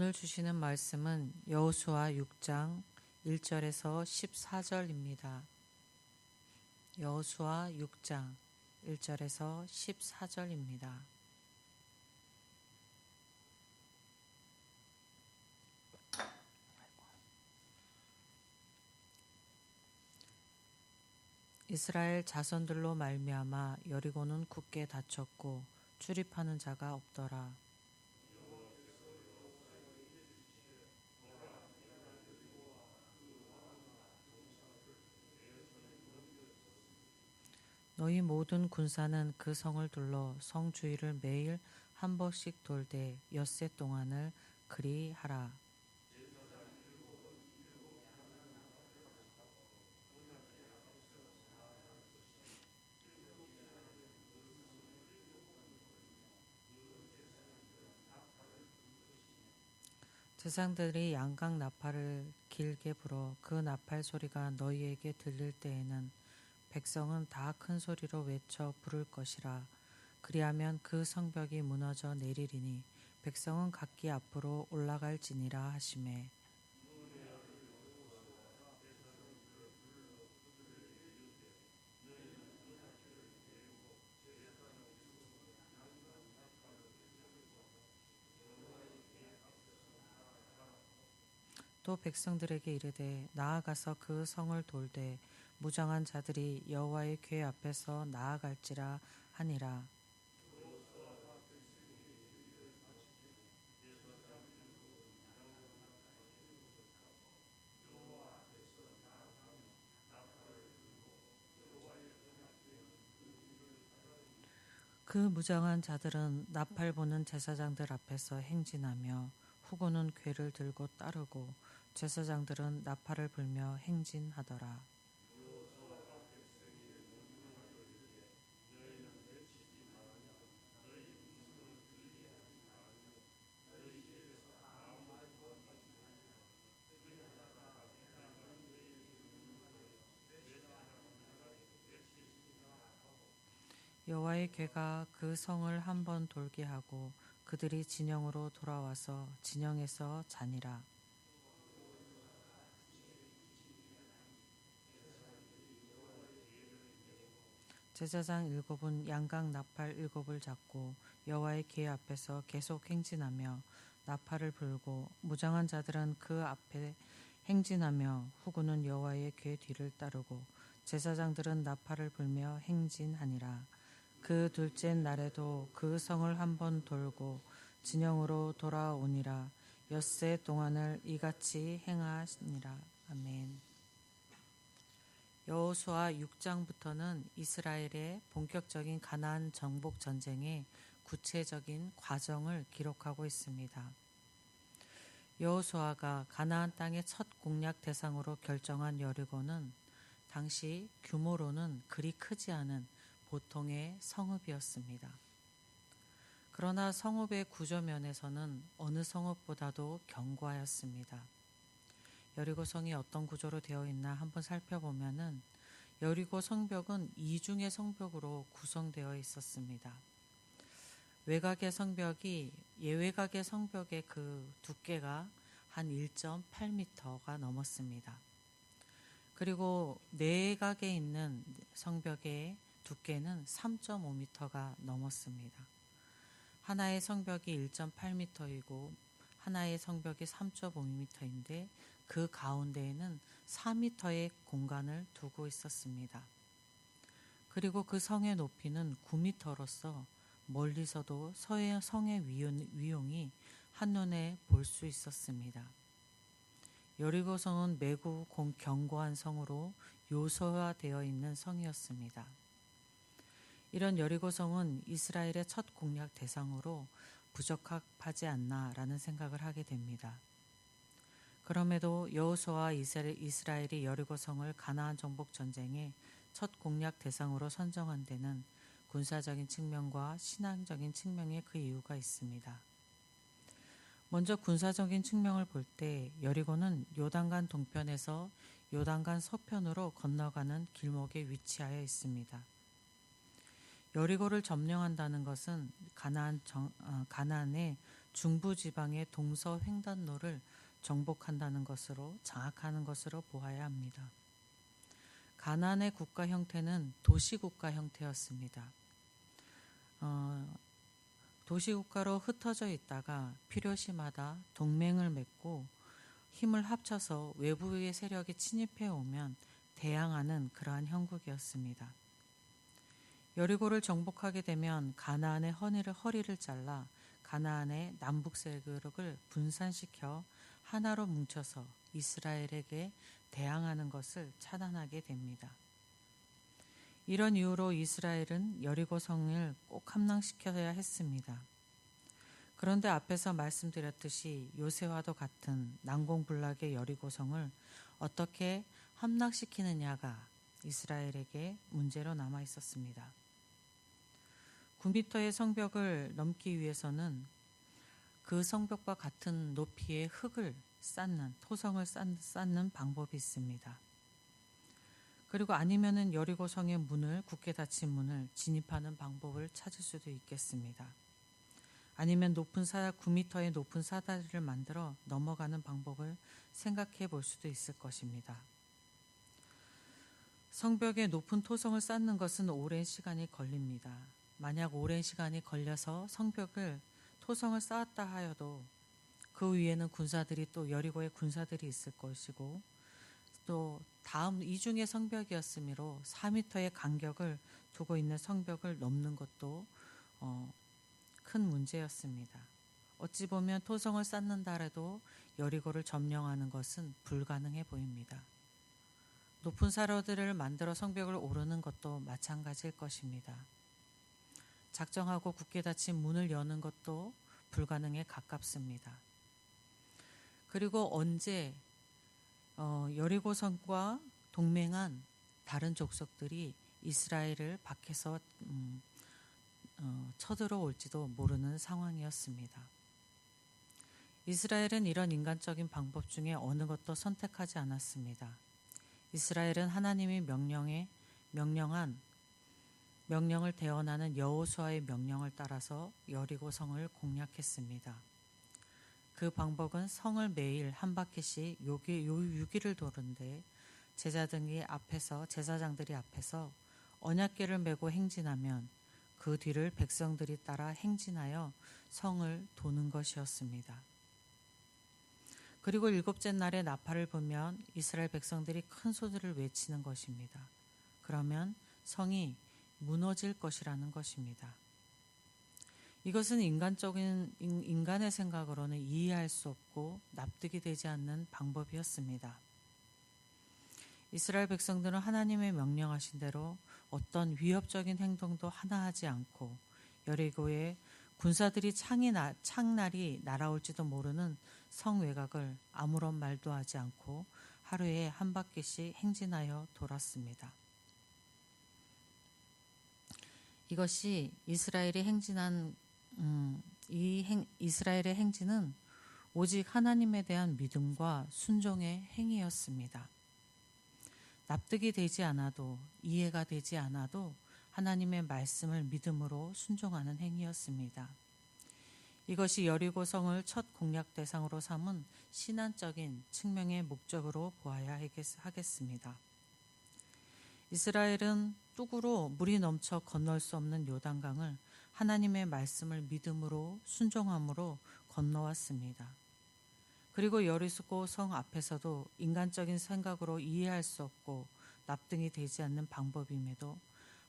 오늘 주시는 말씀은 여호수아 6장 1절에서 14절입니다. 여호수아 6장 1절에서 14절입니다. 이스라엘 자손들로 말미암아 여리고는 굳게 닫혔고 출입하는 자가 없더라. 너희 모든 군사는 그 성을 둘러 성 주위를 매일 한 번씩 돌되 엿새 동안을 그리하라. 제사장들이 양각 나팔을 길게 불어 그 나팔 소리가 너희에게 들릴 때에는 백성은 다 큰 소리로 외쳐 부를 것이라. 그리하면 그 성벽이 무너져 내리리니 백성은 각기 앞으로 올라갈지니라 하시매. 또 백성들에게 이르되 나아가서 그 성을 돌되 무장한 자들이 여호와의 궤 앞에서 나아갈지라 하니라. 그 무장한 자들은 나팔 보는 제사장들 앞에서 행진하며 후고는 궤를 들고 따르고 제사장들은 나팔을 불며 행진하더라. 여호와의 궤가 그 성을 한 번 돌게 하고 그들이 진영으로 돌아와서 진영에서 자니라. 제사장 7은 양각 나팔 7을 잡고 여호와의 궤 앞에서 계속 행진하며 나팔을 불고 무장한 자들은 그 앞에 행진하며 후구는 여호와의 궤 뒤를 따르고 제사장들은 나팔을 불며 행진하니라. 그 둘째 날에도 그 성을 한 번 돌고 진영으로 돌아오니라. 엿새 동안을 이같이 행하시니라. 아멘. 여호수아 6장부터는 이스라엘의 본격적인 가나안 정복 전쟁의 구체적인 과정을 기록하고 있습니다. 여호수아가 가나안 땅의 첫 공략 대상으로 결정한 여리고는 당시 규모로는 그리 크지 않은 보통의 성읍이었습니다. 그러나 성읍의 구조면에서는 어느 성읍보다도 견고하였습니다. 여리고 성이 어떤 구조로 되어 있나 한번 살펴보면은 여리고 성벽은 이중의 성벽으로 구성되어 있었습니다. 외곽의 성벽이 예외곽의 성벽의 그 두께가 한 1.8m가 넘었습니다. 그리고 내각에 있는 성벽의 두께는 3.5m가 넘었습니다. 하나의 성벽이 1.8m이고 하나의 성벽이 3.5m인데 그 가운데에는 4m의 공간을 두고 있었습니다. 그리고 그 성의 높이는 9m로서 멀리서도 성의 위용이 한눈에 볼 수 있었습니다. 여리고 성은 매우 견고한 성으로 요소화되어 있는 성이었습니다. 이런 여리고 성은 이스라엘의 첫 공략 대상으로 부적합하지 않나라는 생각을 하게 됩니다. 그럼에도 여호수아와 이스라엘이 여리고 성을 가나안 정복 전쟁의 첫 공략 대상으로 선정한 데는 군사적인 측면과 신앙적인 측면의 그 이유가 있습니다. 먼저 군사적인 측면을 볼 때 여리고는 요단강 동편에서 요단강 서편으로 건너가는 길목에 위치하여 있습니다. 여리고를 점령한다는 것은 가나안의 중부지방의 동서횡단로를 정복한다는 것으로 장악하는 것으로 보아야 합니다. 가나안의 국가 형태는 도시국가 형태였습니다. 도시국가로 흩어져 있다가 필요시마다 동맹을 맺고 힘을 합쳐서 외부의 세력이 침입해 오면 대항하는 그러한 형국이었습니다. 여리고를 정복하게 되면 가나안의 허리를 잘라 가나안의 남북 세력을 분산시켜 하나로 뭉쳐서 이스라엘에게 대항하는 것을 차단하게 됩니다. 이런 이유로 이스라엘은 여리고 성을 꼭 함락시켜야 했습니다. 그런데 앞에서 말씀드렸듯이 요새와도 같은 난공불락의 여리고 성을 어떻게 함락시키느냐가 이스라엘에게 문제로 남아 있었습니다. 9m의 성벽을 넘기 위해서는 그 성벽과 같은 높이의 흙을 토성을 쌓는 방법이 있습니다. 그리고 아니면은 여리고 성의 문을 굳게 닫힌 문을 진입하는 방법을 찾을 수도 있겠습니다. 아니면 9m의 높은 사다리를 만들어 넘어가는 방법을 생각해 볼 수도 있을 것입니다. 성벽에 높은 토성을 쌓는 것은 오랜 시간이 걸립니다. 만약 오랜 시간이 걸려서 토성을 쌓았다 하여도 그 위에는 또 여리고의 군사들이 있을 것이고 또 다음 이중의 성벽이었으므로 4m의 간격을 두고 있는 성벽을 넘는 것도 큰 문제였습니다. 어찌 보면 토성을 쌓는다 해도 여리고를 점령하는 것은 불가능해 보입니다. 높은 사로들을 만들어 성벽을 오르는 것도 마찬가지일 것입니다. 작정하고 굳게 닫힌 문을 여는 것도 불가능에 가깝습니다. 그리고 언제 여리고성과 동맹한 다른 족속들이 이스라엘을 밖에서 쳐들어올지도 모르는 상황이었습니다. 이스라엘은 이런 인간적인 방법 중에 어느 것도 선택하지 않았습니다. 이스라엘은 하나님이 명령을 대언하는 여호수아의 명령을 따라서 여리고성을 공략했습니다. 그 방법은 성을 매일 한 바퀴씩 6일을 도는데 제사장들이 앞에서 언약궤를 메고 행진하면 그 뒤를 백성들이 따라 행진하여 성을 도는 것이었습니다. 그리고 7째 날에 나팔을 불면 이스라엘 백성들이 큰 소리를 외치는 것입니다. 그러면 성이 무너질 것이라는 것입니다. 이것은 인간의 생각으로는 이해할 수 없고 납득이 되지 않는 방법이었습니다. 이스라엘 백성들은 하나님의 명령하신 대로 어떤 위협적인 행동도 하나 하지 않고 여리고에 군사들이 창날이 날아올지도 모르는 성 외곽을 아무런 말도 하지 않고 하루에 한 바퀴씩 행진하여 돌았습니다. 이것이 이스라엘의 행진은 오직 하나님에 대한 믿음과 순종의 행위였습니다. 납득이 되지 않아도 이해가 되지 않아도 하나님의 말씀을 믿음으로 순종하는 행위였습니다. 이것이 여리고성을 첫 공략 대상으로 삼은 신앙적인 측면의 목적으로 보아야 하겠습니다. 이스라엘은 뚝으로 물이 넘쳐 건널 수 없는 요단강을 하나님의 말씀을 믿음으로 순종함으로 건너왔습니다. 그리고 여리고 성 앞에서도 인간적인 생각으로 이해할 수 없고 납득이 되지 않는 방법임에도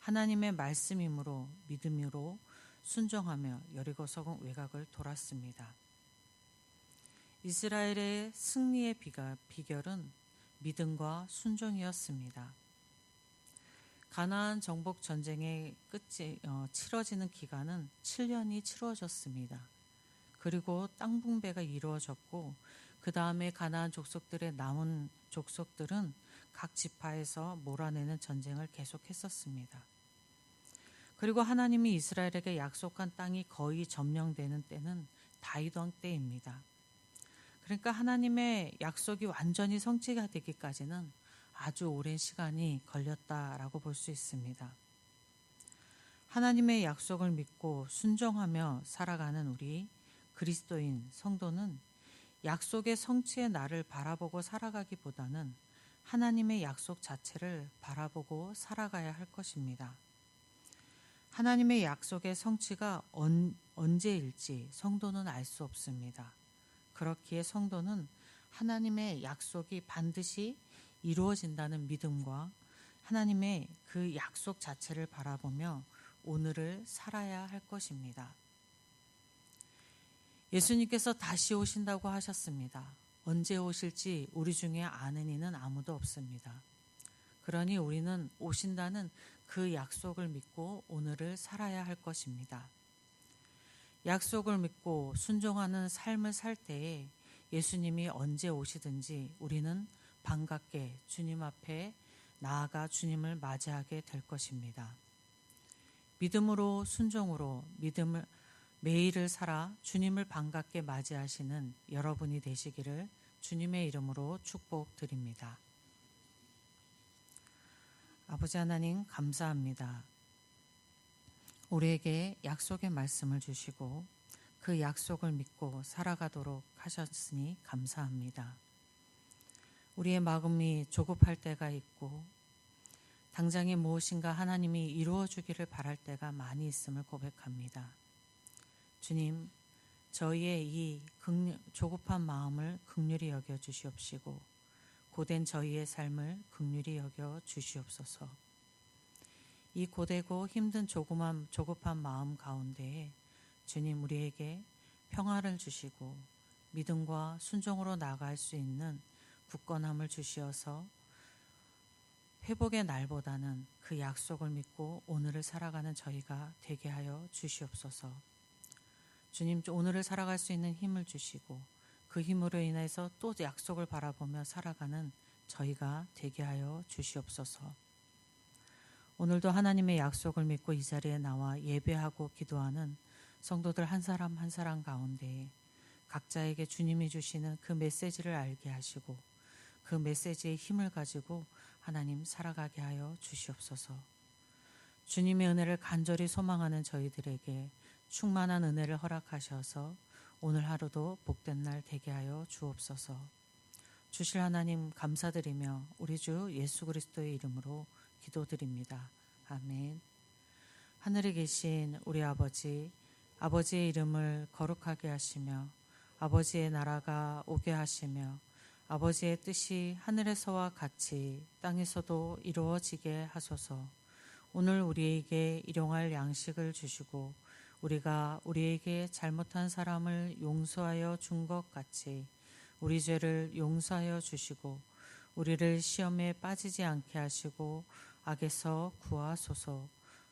하나님의 말씀이므로 믿음으로 순종하며 여리고 성 외곽을 돌았습니다. 이스라엘의 승리의 비결은 믿음과 순종이었습니다. 가나안 정복 전쟁의 끝이 치러지는 기간은 7년이 치러졌습니다. 그리고 땅 분배가 이루어졌고 그 다음에 가나안 족속들의 남은 족속들은 각 지파에서 몰아내는 전쟁을 계속했었습니다. 그리고 하나님이 이스라엘에게 약속한 땅이 거의 점령되는 때는 다윗왕 때입니다. 그러니까 하나님의 약속이 완전히 성취가 되기까지는 아주 오랜 시간이 걸렸다라고 볼 수 있습니다. 하나님의 약속을 믿고 순종하며 살아가는 우리 그리스도인 성도는 약속의 성취의 날을 바라보고 살아가기보다는 하나님의 약속 자체를 바라보고 살아가야 할 것입니다. 하나님의 약속의 성취가 언제일지 성도는 알 수 없습니다. 그렇기에 성도는 하나님의 약속이 반드시 이루어진다는 믿음과 하나님의 그 약속 자체를 바라보며 오늘을 살아야 할 것입니다. 예수님께서 다시 오신다고 하셨습니다. 언제 오실지 우리 중에 아는 이는 아무도 없습니다. 그러니 우리는 오신다는 그 약속을 믿고 오늘을 살아야 할 것입니다. 약속을 믿고 순종하는 삶을 살 때에 예수님이 언제 오시든지 우리는 반갑게 주님 앞에 나아가 주님을 맞이하게 될 것입니다. 믿음으로 순종으로 믿음을 매일을 살아 주님을 반갑게 맞이하시는 여러분이 되시기를 주님의 이름으로 축복드립니다. 아버지 하나님 감사합니다. 우리에게 약속의 말씀을 주시고 그 약속을 믿고 살아가도록 하셨으니 감사합니다. 우리의 마음이 조급할 때가 있고 당장에 무엇인가 하나님이 이루어 주기를 바랄 때가 많이 있음을 고백합니다. 주님, 저희의 이 조급한 마음을 긍휼히 여겨 주시옵시고 고된 저희의 삶을 긍휼히 여겨 주시옵소서. 이 고되고 힘든 조급한 마음 가운데에 주님 우리에게 평화를 주시고 믿음과 순종으로 나아갈 수 있는 굳건함을 주시어서 회복의 날보다는 그 약속을 믿고 오늘을 살아가는 저희가 되게 하여 주시옵소서. 주님, 오늘을 살아갈 수 있는 힘을 주시고 그 힘으로 인해서 또 약속을 바라보며 살아가는 저희가 되게 하여 주시옵소서. 오늘도 하나님의 약속을 믿고 이 자리에 나와 예배하고 기도하는 성도들 한 사람 한 사람 가운데 각자에게 주님이 주시는 그 메시지를 알게 하시고 그 메시지의 힘을 가지고 하나님 살아가게 하여 주시옵소서. 주님의 은혜를 간절히 소망하는 저희들에게 충만한 은혜를 허락하셔서 오늘 하루도 복된 날 되게 하여 주옵소서. 주실 하나님 감사드리며 우리 주 예수 그리스도의 이름으로 기도드립니다. 아멘. 하늘에 계신 우리 아버지, 아버지의 이름을 거룩하게 하시며 아버지의 나라가 오게 하시며 아버지의 뜻이 하늘에서와 같이 땅에서도 이루어지게 하소서. 오늘 우리에게 일용할 양식을 주시고 우리가 우리에게 잘못한 사람을 용서하여 준 것 같이 우리 죄를 용서하여 주시고 우리를 시험에 빠지지 않게 하시고 악에서 구하소서.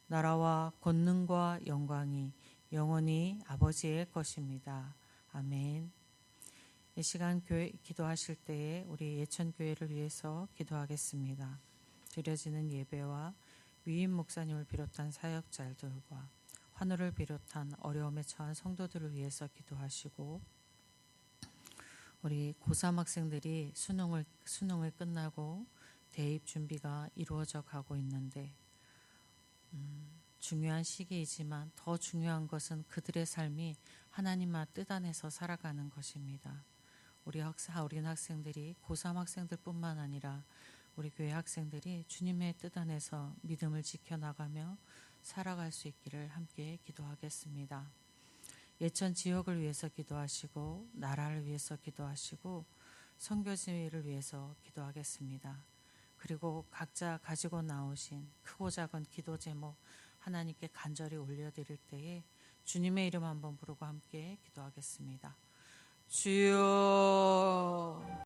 나라와 권능과 영광이 영원히 아버지의 것입니다. 아멘. 이 시간 기도하실 때에 우리 예천교회를 위해서 기도하겠습니다. 드려지는 예배와 위임 목사님을 비롯한 사역자들과 환우를 비롯한 어려움에 처한 성도들을 위해서 기도하시고 우리 고3 학생들이 수능을 끝나고 대입 준비가 이루어져 가고 있는데 중요한 시기이지만 더 중요한 것은 그들의 삶이 하나님의 뜻 안에서 살아가는 것입니다. 우리 어린 학생들이 고3 학생들뿐만 아니라 우리 교회 학생들이 주님의 뜻 안에서 믿음을 지켜나가며 살아갈 수 있기를 함께 기도하겠습니다. 예천 지역을 위해서 기도하시고 나라를 위해서 기도하시고 선교지를 위해서 기도하겠습니다. 그리고 각자 가지고 나오신 크고 작은 기도 제목 하나님께 간절히 올려드릴 때에 주님의 이름 한번 부르고 함께 기도하겠습니다. 주여